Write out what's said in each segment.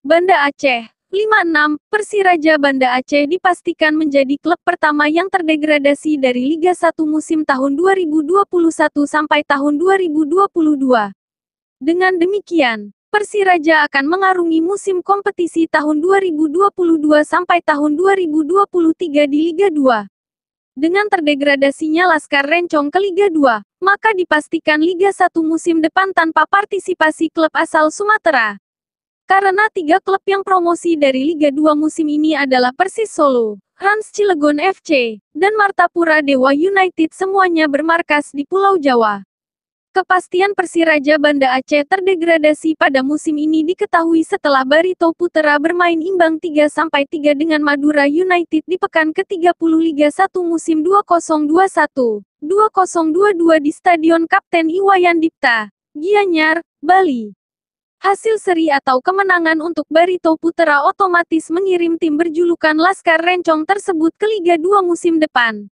Banda Aceh 56, Persiraja Banda Aceh dipastikan menjadi klub pertama yang terdegradasi dari Liga 1 musim tahun 2021 sampai tahun 2022. Dengan demikian, Persiraja akan mengarungi musim kompetisi tahun 2022 sampai tahun 2023 di Liga 2. Dengan terdegradasinya Laskar Rencong ke Liga 2, maka dipastikan Liga 1 musim depan tanpa partisipasi klub asal Sumatera. Karena 3 klub yang promosi dari Liga 2 musim ini adalah Persis Solo, Rans Cilegon FC, dan Martapura Dewa United semuanya bermarkas di Pulau Jawa. Kepastian Persiraja Banda Aceh terdegradasi pada musim ini diketahui setelah Barito Putra bermain imbang 3-3 dengan Madura United di pekan ke-30 Liga 1 musim 2021-2022 di Stadion Kapten Iwayan Dipta, Gianyar, Bali. Hasil seri atau kemenangan untuk Barito Putra otomatis mengirim tim berjulukan Laskar Rencong tersebut ke Liga 2 musim depan.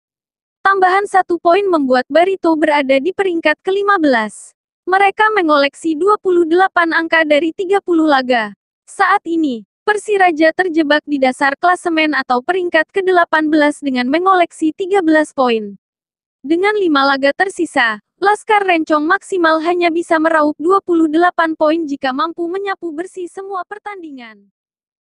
Tambahan 1 poin membuat Barito berada di peringkat ke-15. Mereka mengoleksi 28 angka dari 30 laga. Saat ini, Persiraja terjebak di dasar klasemen atau peringkat ke-18 dengan mengoleksi 13 poin. Dengan 5 laga tersisa, Laskar Rencong maksimal hanya bisa meraup 28 poin jika mampu menyapu bersih semua pertandingan.